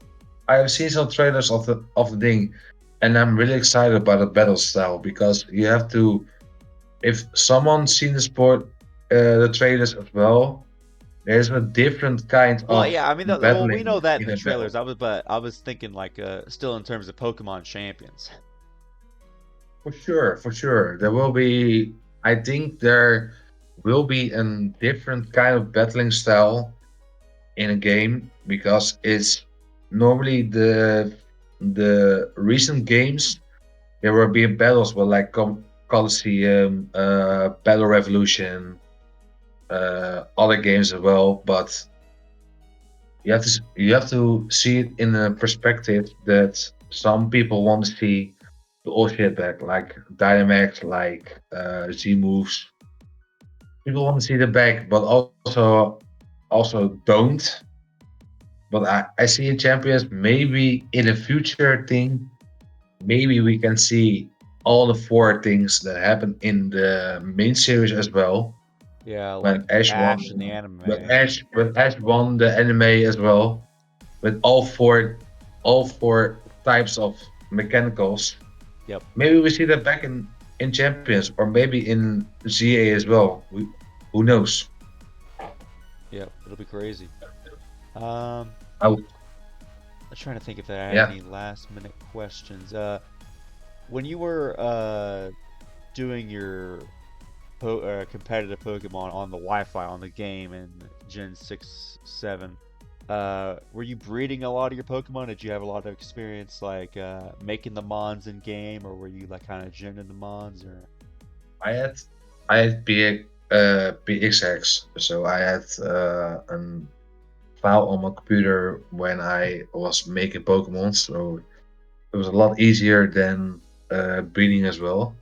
S2: I have seen some trailers of the thing, and I'm really excited about the battle style because you have to. If someone's seen the sport, the trailers as well, there's a different kind
S1: Well,
S2: of
S1: yeah, I mean, well, we know
S2: battling
S1: that in
S2: in
S1: the
S2: a battle.
S1: trailers. But I was thinking like still in terms of Pokemon champions.
S2: For sure. There will be. I think there will be a different kind of battling style in a game because it's normally the recent games there will be battles with like Colosseum, Battle Revolution, other games as well. But you have to see it in a perspective that some people want to see the old shit back, like Dynamax, like Z moves. People want to see the back, but also don't. But I see in champions maybe in a future thing, maybe we can see all the four things that happen in the main series as well.
S1: Yeah, like
S2: When Ash won,
S1: Ash in the
S2: when
S1: anime.
S2: Ash won the anime as well, with all four types of mechanicals.
S1: Yep,
S2: Maybe we see that back in champions, or maybe in ZA as well. Who knows?
S1: yep, it'll be crazy. Um,
S2: I,
S1: I'm trying to think if I had
S2: yeah,
S1: any last minute questions. When you were doing your competitive Pokemon on the Wi-Fi on the game in Gen 6, 7, were you breeding a lot of your Pokemon? Did you have a lot of experience like making the Mons in game, or were you like kind of ginning the Mons, or?
S2: I had I had BXX, so I had an file on my computer when I was making Pokemon, so it was a lot easier than breeding as well.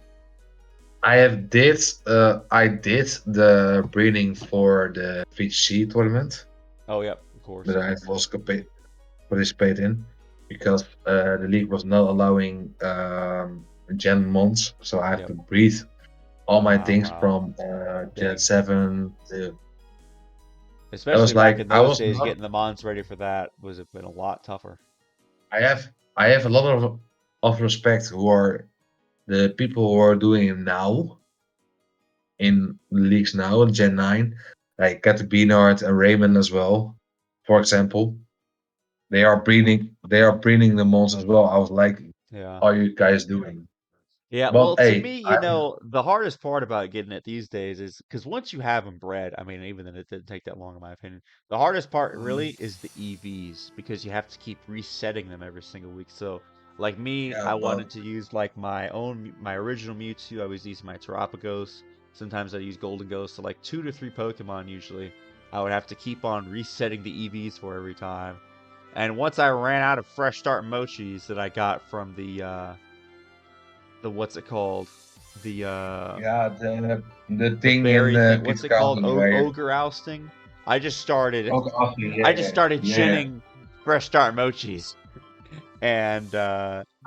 S2: I did the breeding for the VGC tournament
S1: Oh, yep, of course.
S2: that I was participate in because the league was not allowing Gen Mons, so I have
S1: Yep.
S2: to breed all my
S1: Oh,
S2: things
S1: wow.
S2: from Gen
S1: Dang.
S2: 7 to. I
S1: Especially
S2: was
S1: back
S2: like,
S1: in
S2: I
S1: those
S2: was
S1: days,
S2: not.
S1: getting the Mons ready for that was have been a lot tougher.
S2: I have a lot of respect who are the people who are doing it now in leagues now in Gen 9, like Catabinard and Raymond as well, for example, they are breeding the mons as well. I was like,
S1: Yeah.
S2: are you guys doing?
S1: Yeah,
S2: But
S1: well, to
S2: hey,
S1: me,
S2: I'm
S1: the hardest part about getting it these days is because once you have them bred, I mean, even then it didn't take that long, in my opinion. The hardest part really is the EVs because you have to keep resetting them every single week. So, like me,
S2: yeah,
S1: I
S2: but
S1: wanted to use like my original Mewtwo. I was using my Terapagos. Sometimes I use Golden Ghost. So, like 2 to 3 Pokemon usually, I would have to keep on resetting the EVs for every time. And once I ran out of fresh start mochis that I got from the what's it called? The
S2: yeah, the
S1: the
S2: thing in
S1: berry thing. What's
S2: Pete's
S1: it called?
S2: County where
S1: Ogre ousting. I just started.
S2: okay, okay, yeah,
S1: I just
S2: yeah,
S1: started
S2: yeah, yeah.
S1: ginning fresh start mochis and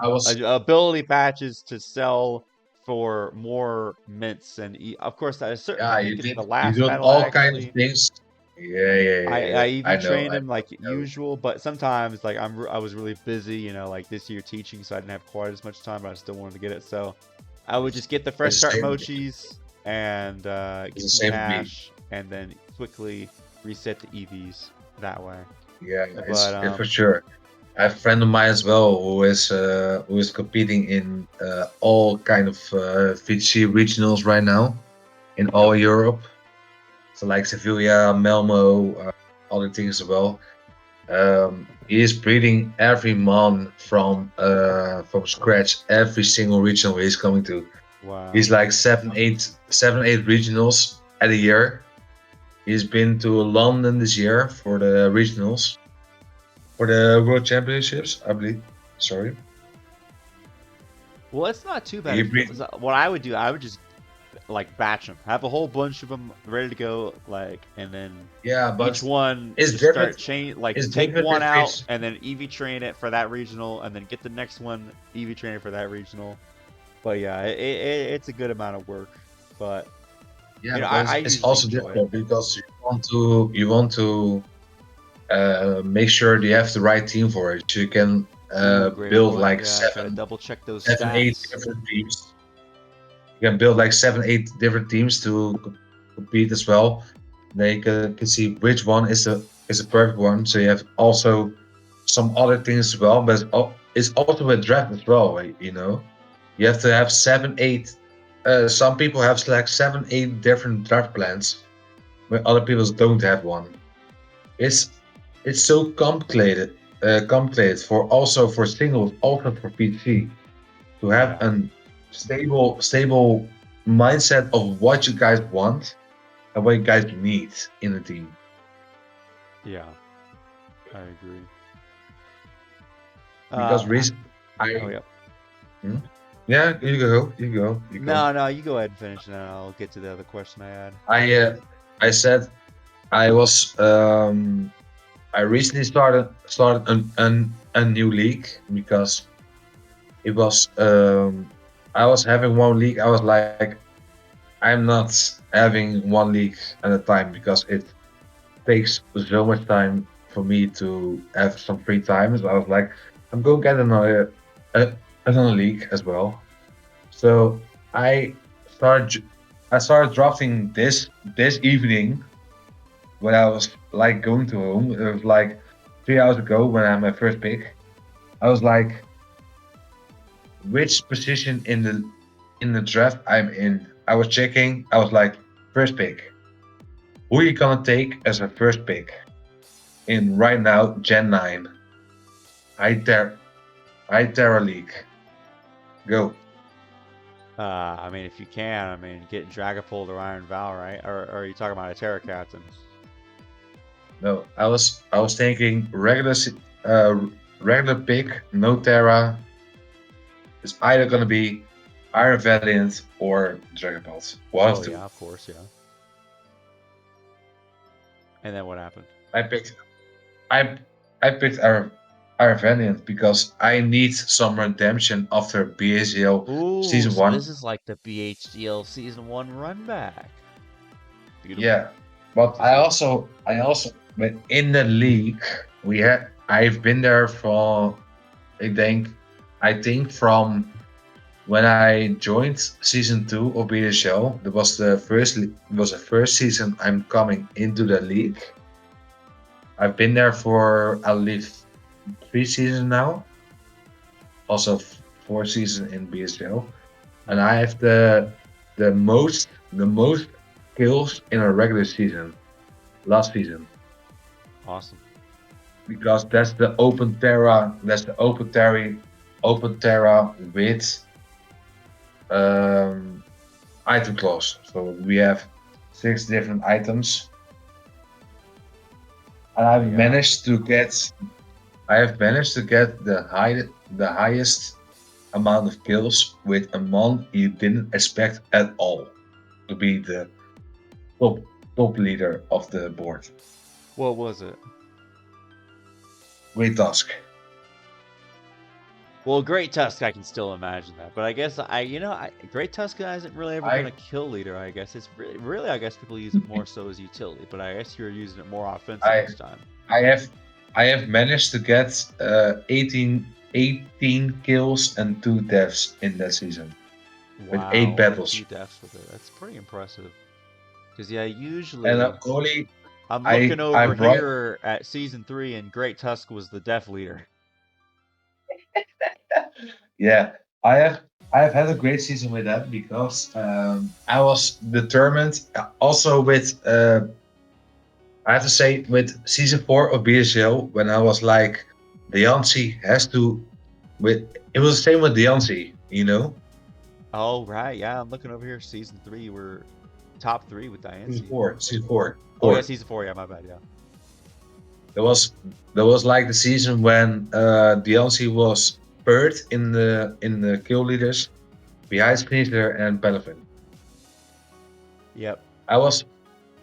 S2: I was
S1: ability patches to sell for more mints and of course at a certain. I
S2: yeah,
S1: think it's the
S2: you
S1: last
S2: did
S1: battle I
S2: all kinds of
S1: actually.
S2: things. Yeah, yeah, yeah,
S1: I
S2: yeah.
S1: EV trained
S2: I
S1: him like
S2: know.
S1: usual, but sometimes like I was really busy, like this year teaching, so I didn't have quite as much time, but I still wanted to get it. So I would just get the fresh
S2: It's the
S1: start
S2: same.
S1: mochis and
S2: It's
S1: get
S2: the
S1: some
S2: same with me.
S1: cash, and then quickly reset the EVs that way.
S2: Yeah,
S1: But
S2: it's for sure. I have a friend of mine as well who is competing in all kind of VC regionals right now in
S1: yep,
S2: all Europe. So like Sevilla, Malmo, other things as well. He is breeding every mon from scratch every single regional he's coming to.
S1: wow,
S2: He's like 7, 8 regionals at a year. He's been to London this year for the regionals, for the World Championships, I believe. Sorry.
S1: well, it's not too bad
S2: He
S1: if
S2: breed,
S1: what I would do. I would just like batch them, have a whole bunch of them ready to go, like, and then
S2: yeah,
S1: each
S2: but
S1: one
S2: it's
S1: just
S2: different.
S1: start chain, like
S2: It's
S1: take
S2: different
S1: one
S2: if
S1: out
S2: it's
S1: and then EV train it for that regional, and then get the next one EV train it for that regional. But yeah, it's a good amount of work, but
S2: yeah,
S1: I
S2: but it's
S1: usually
S2: also
S1: enjoy it.
S2: difficult because you want to make sure you have the right team for it. So you can
S1: Ooh, great
S2: build
S1: point.
S2: like
S1: Yeah, gotta double check those
S2: seven, eight
S1: stats.
S2: different teams. You can build like 7, 8 different teams to compete as well. Then you can see which one is a perfect one. So you have also some other things as well, but it's also a draft as well. You have to have 7, 8. Some people have like 7, 8 different draft plans, where other people don't have one. It's it's so complicated for also for singles, also for PC to have
S1: Yeah,
S2: a stable mindset of what you guys want and what you guys need in a team.
S1: yeah, I agree.
S2: Because
S1: I,
S2: reason
S1: oh
S2: I
S1: yeah.
S2: hmm? Yeah, you go.
S1: No, no, you go ahead and finish, and then I'll get to the other question I had.
S2: I said I was I recently started a new league because it was I was having one league. I was like, I'm not having one league at a time because it takes so much time for me to have some free time. So I was like, I'm going to get uh, another league as well. So I started I started drafting this evening when I was like going to home. It was like 3 hours ago when I had my first pick. I was like, which position in the draft I'm in? I was checking. I was like, first pick. Who are you gonna take as a first pick in right now Gen 9? I dare I Terra League. Go.
S1: I mean, if you can, I mean, get Dragapult or Iron Val, right? Or are you talking about a Terra Captain?
S2: No, I was thinking uh regular pick, no Terra. It's either gonna be Iron Valiant or Dragon Balls. One
S1: Oh
S2: of two.
S1: yeah, of course, yeah. And then what happened?
S2: I picked I I picked Iron Valiant because I need some redemption after BHDL
S1: Ooh,
S2: season
S1: so
S2: one.
S1: this is like the BHDL Season 1 run back. Beautiful.
S2: Yeah. But
S1: This is
S2: but in the league I've been there for I think from when I joined season 2 of BHDL, that was the first season I'm coming into the league. I've been there for at least 3 seasons now, also 4 seasons in BHDL, and I have the most kills in a regular season last season,
S1: Awesome.
S2: because that's the open Terra. That's the open Terra with um, item clause. So we have 6 different items, and
S1: Yeah.
S2: I have managed to get the highest amount of kills with a mon you didn't expect at all to be the top top leader of the board.
S1: What was it?
S2: Great task.
S1: Well, Great Tusk, I can still imagine that, but I guess Great Tusk hasn't really ever been
S2: I
S1: a kill leader. I guess it's really, I guess people use it more so as utility, but I guess you're using it more offensive
S2: I
S1: this time.
S2: I have I have managed to get 18 kills and 2 deaths in that season with
S1: Wow,
S2: 8 battles.
S1: 2 deaths with it. That's pretty impressive. Because yeah,
S2: And
S1: usually
S2: only
S1: I'm looking
S2: I
S1: over
S2: brought
S1: here at season 3, and Great Tusk was the death leader.
S2: yeah, I have I have had a great season with that, because I was determined. Also with I have to say, with season 4 of BSL, when I was like, the Yancy has to. With it was the same with the Yancy, you know.
S1: Oh right, yeah, I'm looking over here. Season 3, you were top 3 with
S2: Season
S1: Diancie.
S2: 4, season 4,
S1: Oh yeah,
S2: 4.
S1: season 4. Yeah, my bad. Yeah.
S2: There was like the season when the Yancy was third in the kill leaders behind Sneezer and Pelvin.
S1: Yep.
S2: I was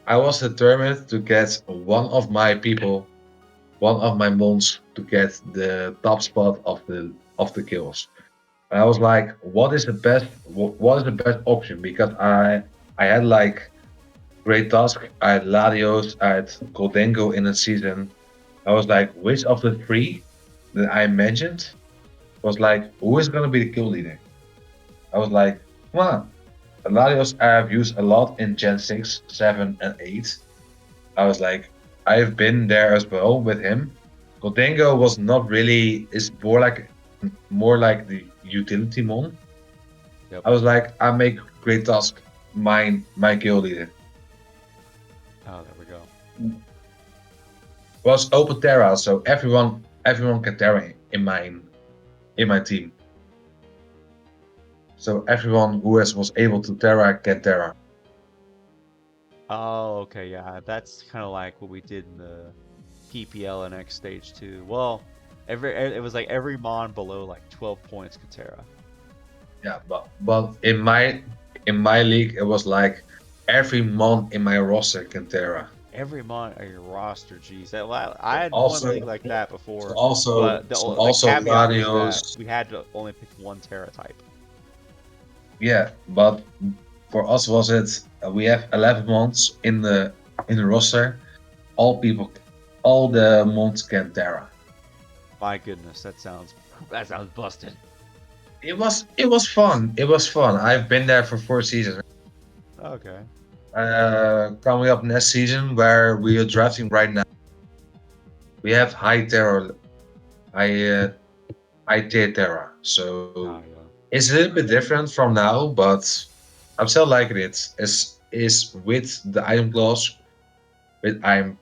S2: I was determined to get one of my mons to get the top spot of the kills. And I was like, what is the best option? Because I had like Great Tusk, I had Ladios, I had Goldengo in a season. I was like, which of the 3 that I mentioned was like, who is gonna be the kill leader? I was like, come on. Ladios I have used a lot in Gen 6, 7, and 8. I was like, I've been there as well with him. Goldengo was not really, is more like the utility mon.
S1: Yep.
S2: I was like, I make Great Task my kill leader.
S1: Oh, there we go.
S2: Was open Terra, so everyone can Terra in my team. So everyone who was able to Terra can Terra.
S1: Oh, okay, yeah, that's kind of like what we did in the PPL and X stage too. Well, it was like every mon below like 12 points could Terra.
S2: Yeah, but in my league it was like every mon in my roster can Terra.
S1: Every mon on your roster, geez. I
S2: So
S1: had one league
S2: also
S1: like that
S2: so
S1: before,
S2: also
S1: but
S2: so
S1: the
S2: also
S1: caveat was that
S2: Larios.
S1: we had to only pick one Terra type.
S2: Yeah, but for us was it we have 11 mons in the roster. All the mons can Terra.
S1: My goodness, that sounds busted.
S2: It was fun. It was fun. I've been there for 4 seasons.
S1: Okay.
S2: Coming up next season, where we are drafting right now, we have high Terra, high tier Terra. So
S1: Oh yeah.
S2: it's a little bit different from now, but I'm still liking it. Is with the item clause, which I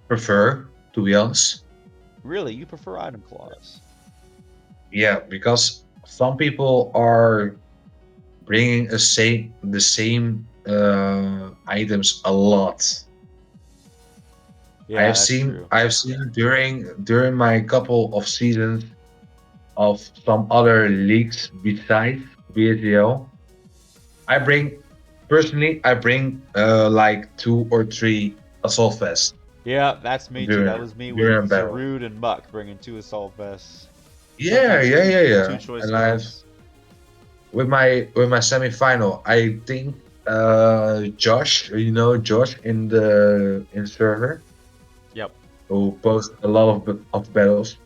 S2: prefer, to be honest.
S1: Really, you prefer item clause?
S2: Yeah, because some people are bringing the same items a lot. I
S1: Yeah,
S2: have
S1: that's
S2: seen
S1: true.
S2: I have seen during my couple of seasons of some other leagues besides BHDL. I bring like 2 or 3 assault vests
S1: Yeah, that's me too. That
S2: during
S1: was me with
S2: during battle.
S1: Zarude and Muck bringing 2 assault vests.
S2: Yeah,
S1: Sometimes
S2: yeah,
S1: two
S2: yeah,
S1: two
S2: yeah.
S1: choice
S2: And I've
S1: vests.
S2: with my semi-final, I think Josh, Josh in server,
S1: Yep.
S2: who posts a lot of battles.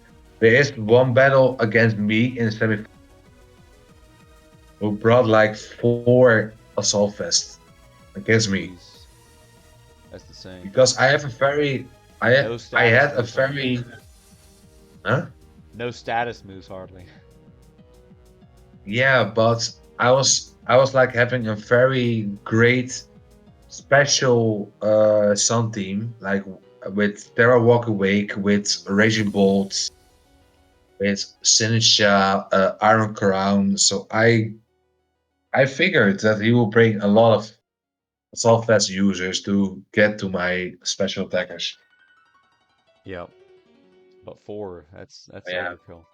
S2: There is one battle against me in semi. who brought like 4 assault vests against me
S1: Jeez, that's insane.
S2: because I have a very
S1: No
S2: I
S1: status
S2: had a
S1: moves hardly.
S2: very huh?
S1: No status moves hardly.
S2: Yeah, but I was like having a very great special sun team, like with Terra Walk Awake, with Raging Bolts, with Cynthia, Iron Crown. So I figured that he will bring a lot of Assault-Vest users to get to my special attackers.
S1: Yep. But 4, that's
S2: Yeah,
S1: overkill.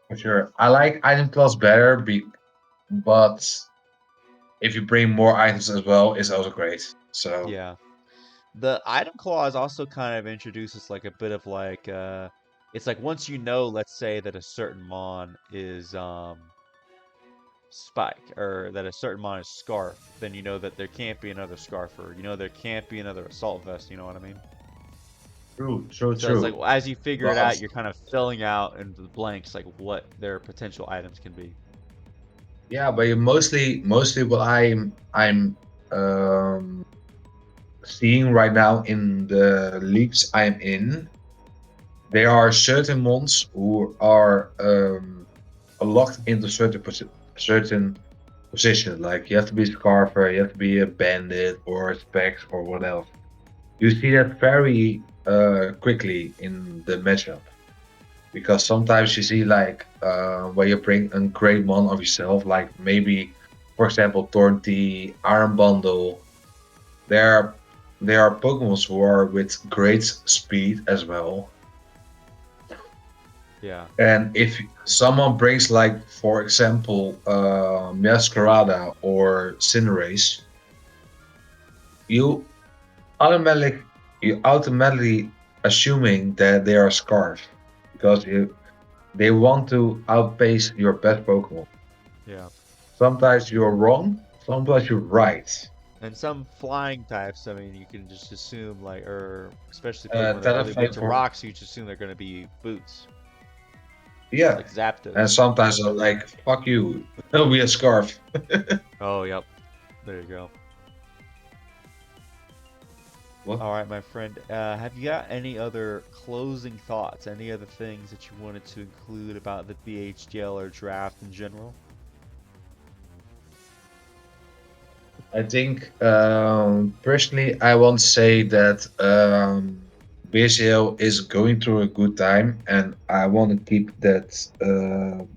S2: for sure. I like item class better, but if you bring more items as well, it's also great. So
S1: Yeah. The item clause also kind of introduces like a bit of like it's like once you know, let's say that a certain mon is Spike, or that a certain mon is Scarf, then you know that there can't be another Scarfer. You know there can't be another Assault Vest, you know what I mean?
S2: true, true,
S1: So it's like
S2: true.
S1: as you figure it
S2: But
S1: out, you're kind of filling out into the blanks like what their potential items can be.
S2: yeah, but mostly what I'm um seeing right now in the leagues I'm in, there are certain mons who are locked into certain position. Like you have to be Scarfer, you have to be a bandit or a Specs or what else. You see that very quickly in the matchup because sometimes you see like where you bring a great mon of yourself, like maybe for example Tornti, Iron Bundle. There there are Pokemon who are with great speed as well.
S1: Yeah.
S2: And if someone brings like for example Masquerada or Cinderace, you automatically you automatically assuming that they are Scarf because they want to outpace your best Pokemon.
S1: Yeah.
S2: Sometimes you're wrong, sometimes you're right.
S1: And some flying types, I mean, you can just assume like, or especially Pokemon that are really weak
S2: Talonflame
S1: to
S2: for
S1: rocks, you just assume they're going to be boots,
S2: yeah,
S1: like
S2: and
S1: Zapdos.
S2: sometimes I'm like fuck you, we a Scarf.
S1: Oh, yep. There you go.
S2: What?
S1: All right, my friend. Have you got any other closing thoughts? Any other things that you wanted to include about the BHDL or draft in general?
S2: I think personally, I want to say that BCL is going through a good time, and I want to keep that to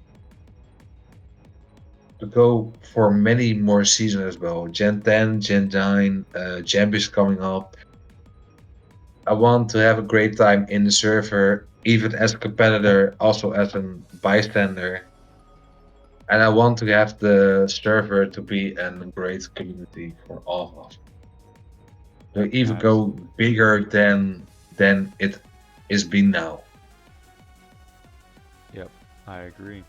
S2: go for many more seasons as well. Gen 10, Gen 9, Jam is coming up. I want to have a great time in the server, even as a competitor, also as a bystander. And I want to have the server to be a great community for all of us. To even go
S1: Absolutely.
S2: bigger than it is been now.
S1: Yep, I agree.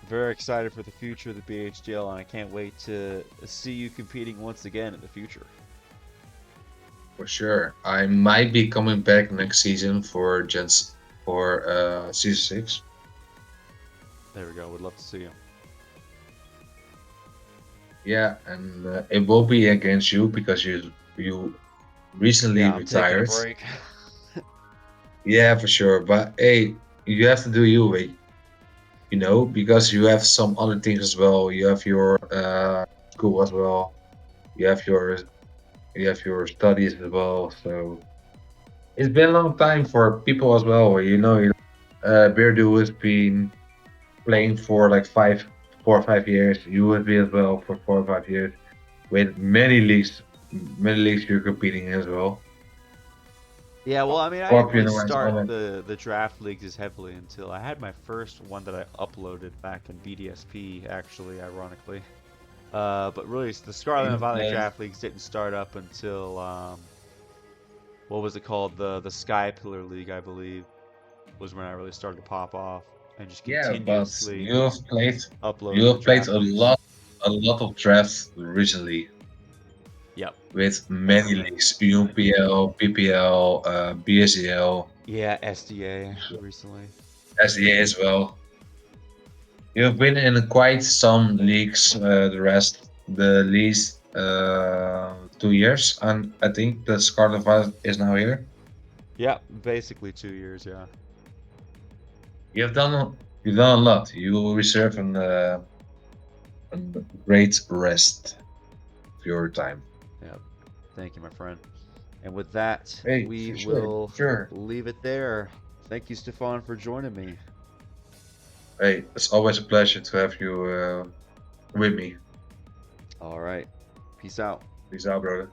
S1: Very excited for the future of the BHDL, and I can't wait to see you competing once again in the future.
S2: For sure. I might be coming back next season for season 6.
S1: There we go. Would love to see you.
S2: Yeah, and it will be against you because you recently
S1: Yeah, I'm taking a
S2: retired.
S1: break.
S2: Yeah, for sure. But hey, you have to do you, because you have some other things as well. You have your school as well. You have your you have your studies as well. So it's been a long time for people as well. Beardo has been playing for like 4 or 5 years. You would be as well for 4 or 5 years with many leagues you're competing in as well.
S1: Yeah, well, I mean, I didn't really
S2: Scorpion Rise
S1: start
S2: Island.
S1: the draft leagues as heavily until I had my first one that I uploaded back in BDSP, actually, ironically. But really, the Scarlet and
S2: You
S1: Violet
S2: played.
S1: draft leagues didn't start up until what was it called? The Sky Pillar League, I believe, was when I really started to pop off and just
S2: Yeah, but
S1: continuously
S2: you
S1: uploaded the
S2: have played
S1: draft leagues.
S2: a lot of drafts recently
S1: Yep,
S2: with
S1: and
S2: many
S1: then
S2: leagues, UPL, PPL, BSEL,
S1: yeah, SDA recently.
S2: SDA as well. You've been in quite some leagues. The least 2 years, and I think the Carnival is now here.
S1: Yeah, basically 2 years. Yeah.
S2: You've done you've done a lot. You will reserve a great rest of your time.
S1: Yeah. Thank you, my friend. And with that,
S2: Hey,
S1: we
S2: for sure,
S1: will
S2: sure.
S1: leave it there. Thank you, Stefan, for joining me.
S2: Hey, it's always a pleasure to have you with me.
S1: All right. Peace out.
S2: Peace out, brother.